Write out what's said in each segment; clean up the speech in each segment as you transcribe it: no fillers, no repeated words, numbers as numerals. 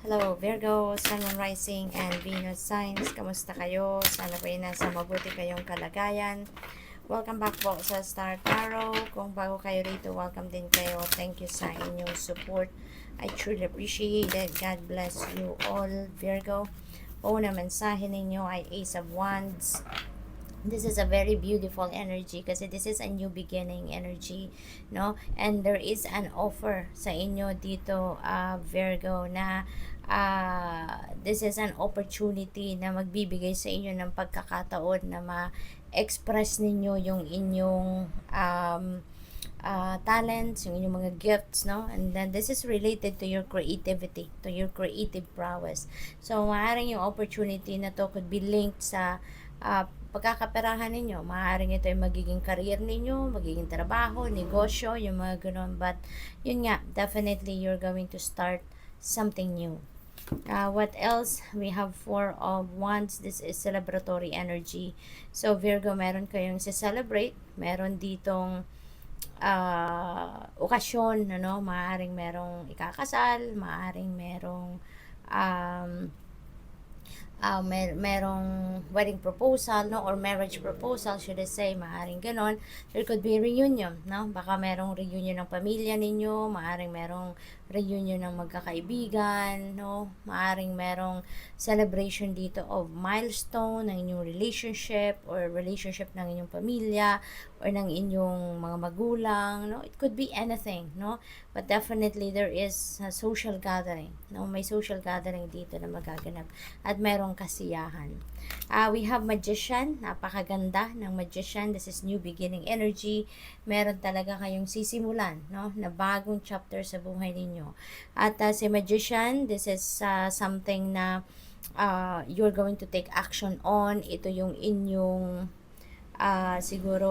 Hello Virgo, Sun, Moon, Rising, and Venus signs. Kamusta kayo? Sana po nasa mabuti kayong kalagayan. Welcome back po sa Star Tarot. Kung bago kayo rito, welcome din kayo. Thank you sa inyong support. I truly appreciate it. God bless you all, Virgo. Una mensahe ninyo ay Ace of Wands. This is a very beautiful energy kasi this is a new beginning energy, no? And there is an offer sa inyo dito, Virgo, na this is an opportunity na magbibigay sa inyo ng pagkakataon na ma-express ninyo yung inyong talents, yung inyong mga gifts, no? And then this is related to your creativity, to your creative prowess. So, maaaring yung opportunity na to could be linked sa pagkakaperahan ninyo. Maaaring ito ay magiging career ninyo, magiging trabaho, negosyo, yung mga ganun. But, yun nga, definitely you're going to start something new. What else? We have Four of Wands. This is celebratory energy. So, Virgo, meron kayong celebrate. Meron ditong okasyon, ano? Maaaring merong ikakasal, maaaring merong merong wedding proposal, no, or marriage proposal, should I say, maaring ganon. There could be reunion, no, baka merong reunion ng pamilya ninyo, maaring merong reunion ng magkakaibigan, no, maaring merong celebration dito of milestone ng inyong relationship or relationship ng inyong pamilya or ng inyong mga magulang, no, it could be anything, no, but definitely there is a social gathering, no, may social gathering dito na magaganap at merong kasiyahan. We have Magician, napakaganda ng Magician. This is new beginning energy. Meron talaga kayong sisimulan, no, na bagong chapter sa buhay ninyo. At si Magician, this is something na you're going to take action on. Ito yung inyong siguro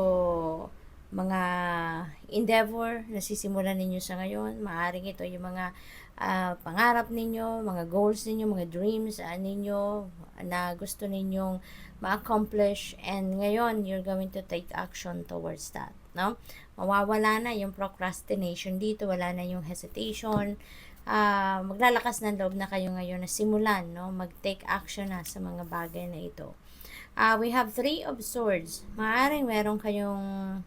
mga endeavor na sisimulan ninyo sa ngayon. Maaring ito yung mga pangarap ninyo, mga goals ninyo, mga dreams ninyo na gusto ninyong ma-accomplish, and ngayon you're going to take action towards that, no? Mawawala na yung procrastination dito, wala na yung hesitation. Maglalakas ng loob na kayo ngayon na simulan, no? Mag-take action na sa mga bagay na ito. We have Three of Swords. Maaring meron kayong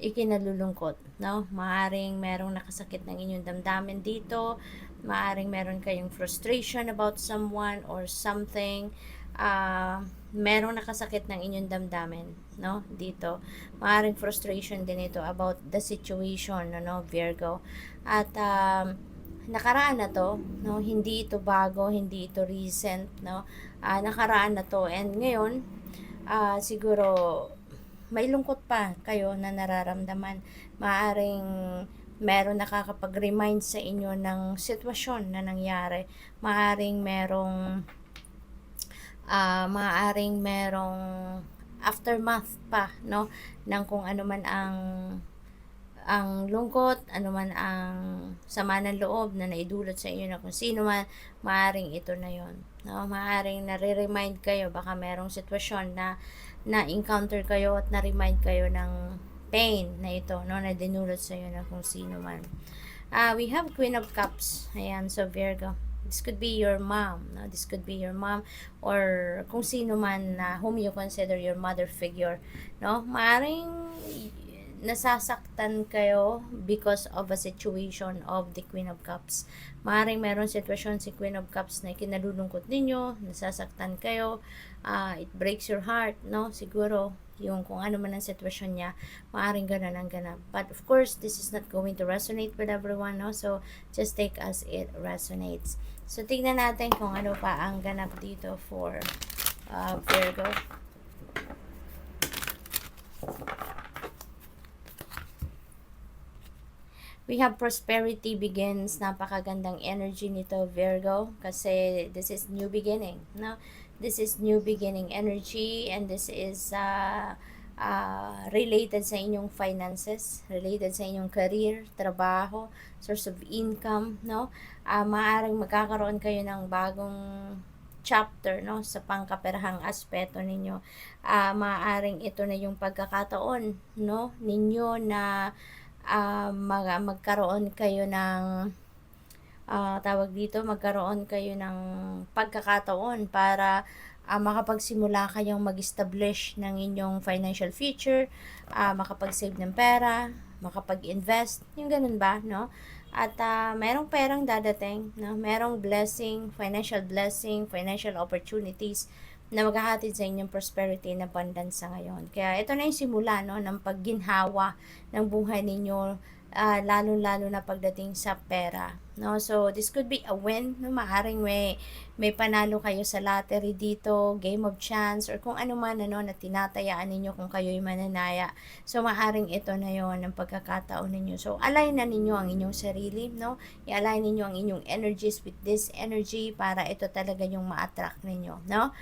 ikinalulungkot, no? Maaring merong nakasakit ng inyong damdamin dito. Maaring meron kayong frustration about someone or something. Merong nakasakit ng inyong damdamin, no? Dito. Maaring frustration din ito about the situation, no, Virgo. At nakaraan na to, no? Hindi ito bago, hindi ito recent, no? Nakaraan na to, and ngayon siguro may lungkot pa kayo na nararamdaman. Maaring meron nakakapag-remind sa inyo ng sitwasyon na nangyari. Maaring merong aftermath pa, no, ng kung ano man ang lungkot, ano man ang sama ng loob na naidulot sa inyo na kung sino man, maaring ito na yon, no? Maaring nare-remind kayo, baka merong sitwasyon na na-encounter kayo at na-remind kayo ng pain na ito, no, na dinulot sa inyo na kung sino man. We have Queen of Cups. Ayan, so Virgo, this could be your mom, no? This could be your mom or kung sino man na whom you consider your mother figure, no? Maaring nasasaktan kayo because of a situation of the Queen of Cups. Maaring meron sitwasyon si Queen of Cups na kinalulungkot ninyo, nasasaktan kayo, it breaks your heart, no? Siguro, yung kung ano man ang sitwasyon niya, maaring ganun ang ganap. But of course, this is not going to resonate with everyone, no? So, just take as it resonates. So, tingnan natin kung ano pa ang ganap dito for Virgo. We have prosperity begins. Napakagandang energy nito, Virgo, kasi this is new beginning, no? This is new beginning energy, and this is related sa inyong finances, related sa inyong career, trabaho, source of income, no? Maaaring magkakaroon kayo ng bagong chapter, no, sa pangkaperahang aspeto ninyo. Maaaring ito na yung pagkakataon, no, ninyo na magkaroon kayo ng tawag dito, magkaroon kayo ng pagkakataon para makapagsimula kayong mag-establish ng inyong financial future, makapag-save ng pera, makapag-invest, yung ganun ba, no? At merong perang dadating, no? Merong blessing, financial opportunities na maghahatid sa inyong prosperity and abundance sa ngayon. Kaya ito na yung simula, no, ng pagginhawa ng buhay ninyo, lalo-lalo na pagdating sa pera, no? So this could be a win, no? Maaring may panalo kayo sa lottery dito, game of chance, or kung ano man, ano, na tinatayaan ninyo kung kayo'y mananaya. So maaring ito na yon ang pagkakataon ninyo. So align na ninyo ang inyong sarili, no? I-align ninyo ang inyong energies with this energy para ito talaga yung ma-attract ninyo, no?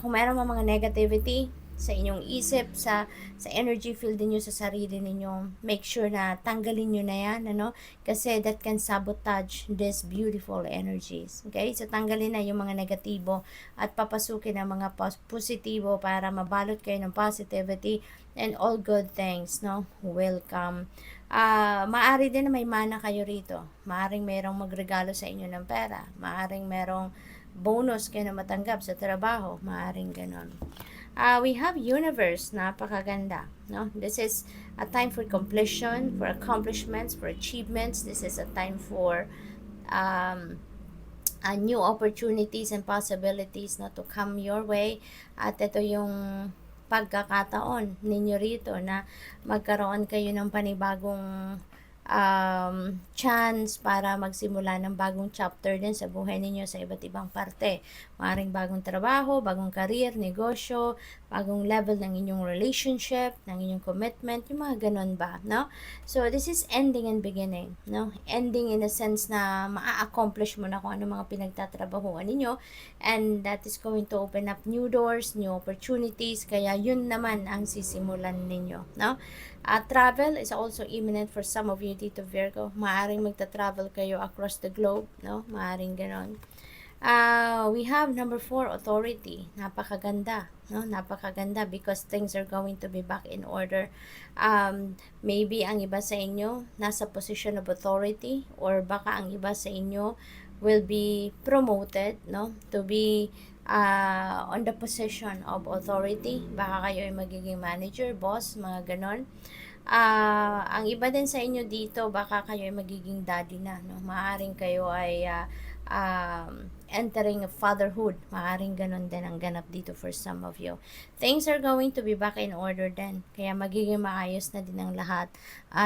Kung mayroon mga negativity sa inyong isip, sa energy field niyo, sa sarili ninyo, make sure na tanggalin niyo na yan, ano? Kasi that can sabotage these beautiful energies. Okay? So tanggalin na yung mga negatibo at papasukin ang mga positibo para mabalot kayo ng positivity and all good things, no? Welcome. Maari din na may mana kayo rito. Maaring merong magregalo sa inyo ng pera. Maaring merong bonus kayo na matanggap sa trabaho. Maaring ganon. We have universe, napakaganda, no? This is a time for completion, for accomplishments, for achievements. This is a time for new opportunities and possibilities na to come your way. At ito yung pagkakataon ninyo rito na magkaroon kayo ng panibagong chance para magsimula ng bagong chapter din sa buhay ninyo sa iba't ibang parte. Maaaring bagong trabaho, bagong career, negosyo, bagong level ng inyong relationship, ng inyong commitment, yung mga ganun ba, no? So, this is ending and beginning, no? Ending in a sense na maa-accomplish mo na kung ano mga pinagtatrabahuan ninyo, and that is going to open up new doors, new opportunities, kaya yun naman ang sisimulan ninyo, no? Travel is also imminent for some of you dito, Virgo. Maaring magta-travel kayo across the globe, no? Maaring ganon. We have number 4, authority. Napakaganda, no? Napakaganda because things are going to be back in order. Maybe ang iba sa inyo nasa position of authority, or baka ang iba sa inyo will be promoted, no? To be on the position of authority. Baka kayo ay magiging manager, boss, mga ganon. Ang iba din sa inyo dito, baka kayo ay magiging daddy na, no? Maaring kayo ay entering fatherhood. Maaring ganon din ang ganap dito for some of you. Things are going to be back in order din. Kaya magiging maayos na din ang lahat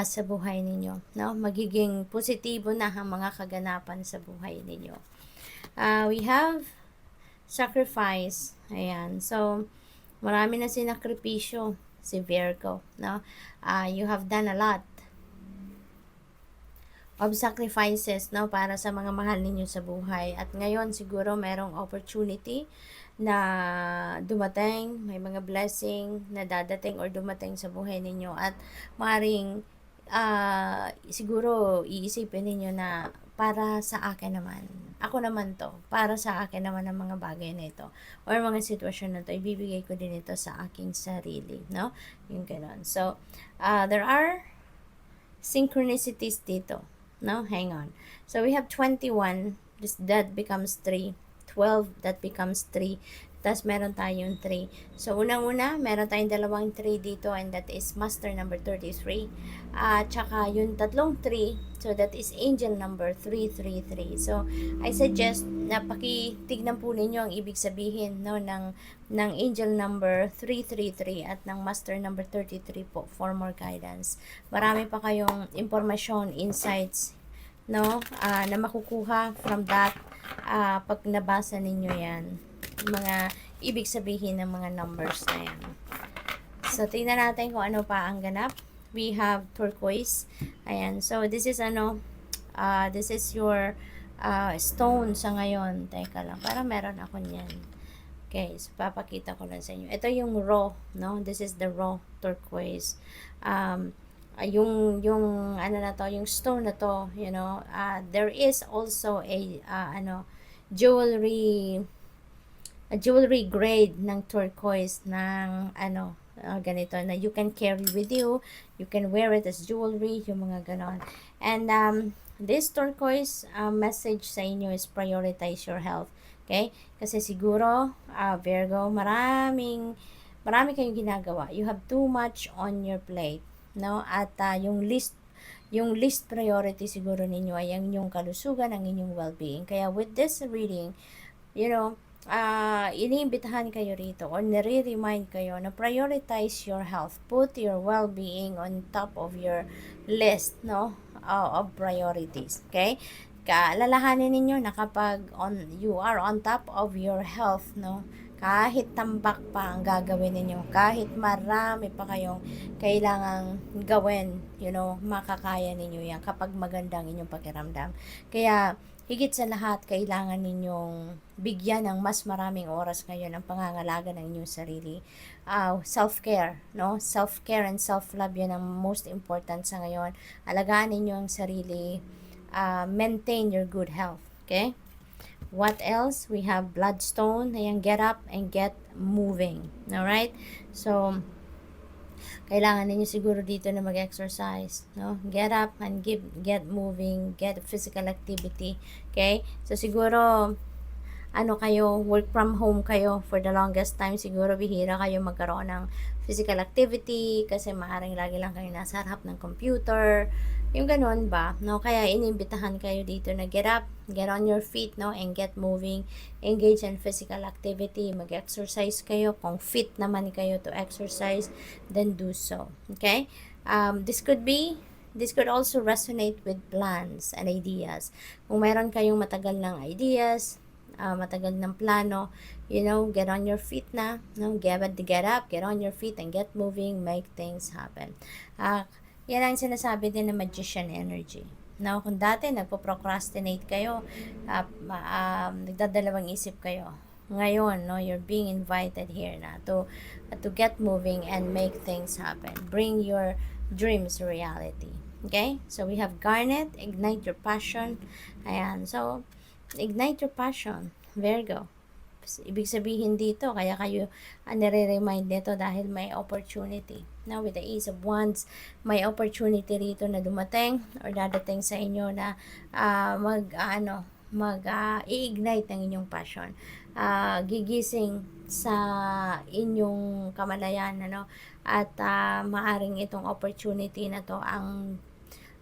sa buhay ninyo, no? Magiging positibo na ang mga kaganapan sa buhay ninyo. We have sacrifice. Ayan. So, marami na sinakripisyo si Virgo, no? You have done a lot of sacrifices, no, para sa mga mahal ninyo sa buhay. At ngayon siguro merong opportunity na dumating, may mga blessing na dadating or dumating sa buhay ninyo, at maring siguro iisipin ninyo na para sa akin naman, ako naman to, para sa akin naman ang mga bagay na ito or mga sitwasyon na to, ibibigay ko din ito sa aking sarili, no? Yung ganon. So, there are synchronicities dito, no? Hang on. So, we have 21, that becomes 3, 12, that becomes 3, tapos meron tayong 3. So, unang-una, meron tayong dalawang 3 dito, and that is master number 33. Tsaka yung tatlong 3, so that is angel number 333. So, I suggest na pakitignan po ninyo ang ibig sabihin, no, ng angel number 333 at ng master number 33 po for more guidance. Marami pa kayong impormasyon, insights, no, na makukuha from that pag nabasa ninyo yan, mga ibig sabihin ng mga numbers na yan. So, tingnan natin kung ano pa ang ganap. We have turquoise. Ayan. So, this is this is your stone sa ngayon. Teka lang. Parang meron ako niyan. Okay. So, papakita ko lang sa inyo. Ito yung raw, no? This is the raw turquoise. Yung ano na to, yung stone na to, you know, there is also a jewelry grade ng turquoise ng ganito na you can carry with you, you can wear it as jewelry, yung mga ganon. And this turquoise message sa inyo is prioritize your health. Okay? Kasi siguro, Virgo, marami kayong ginagawa. You have too much on your plate, no? At yung least priority siguro ninyo ay ang inyong kalusugan, ang inyong well-being. Kaya with this reading, iniimbitahan kayo rito or nire-remind kayo na prioritize your health. Put your well-being on top of your list, no, of priorities. Okay? Kaalalahanin ninyo na kapag you are on top of your health, no, kahit tambak pa ang gagawin ninyo, kahit marami pa kayong kailangang gawin, makakaya ninyo yan kapag magandang inyong pakiramdam. Kaya, higit sa lahat, kailangan ninyong bigyan ng mas maraming oras ngayon ang pangangalaga ng inyong sarili. Self-care, no? Self-care and self-love, yan ang most important sa ngayon. Alagaan ninyo ang sarili, maintain your good health, okay? What else? We have bloodstone. Ayan, get up and get moving. Alright? So, kailangan ninyo siguro dito na mag-exercise, no? Get up and get moving, get physical activity. Okay? So, siguro, work from home kayo for the longest time. Siguro, bihira kayo magkaroon ng physical activity kasi maaaring lagi lang kayo nasa harap ng computer. Yung ganun ba, no? Kaya inimbitahan kayo dito na get up, get on your feet, no? And get moving, engage in physical activity, mag-exercise kayo. Kung fit naman kayo to exercise, then do so. Okay? This could also resonate with plans and ideas. Kung meron kayong matagal ng ideas, matagal ng plano, get on your feet na, no? Get up, get on your feet and get moving, make things happen. Yan ang sinasabi din ng magician energy. Now, kung dati nagpo-procrastinate kayo, nagdadalawang isip kayo. Ngayon, no, you're being invited here na to get moving and make things happen. Bring your dreams reality. Okay? So, we have Garnet, ignite your passion. Ayan. So, ignite your passion. Virgo. Ibig sabihin dito, kaya kayo nire-remind nito dahil may opportunity. Now, with the Ace of Wands, may opportunity rito na dumating or dadating sa inyo na i-ignite ng inyong passion. Gigising sa inyong kamalayan, at maaring itong opportunity na to ang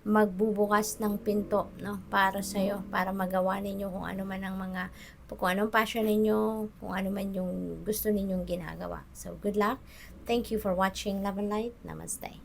magbubukas ng pinto, no, para sa iyo, para magawa ninyo kung ano man ang kung anong passion ninyo, kung ano man yung gusto ninyong ginagawa. So, good luck. Thank you for watching Love and Light. Namaste.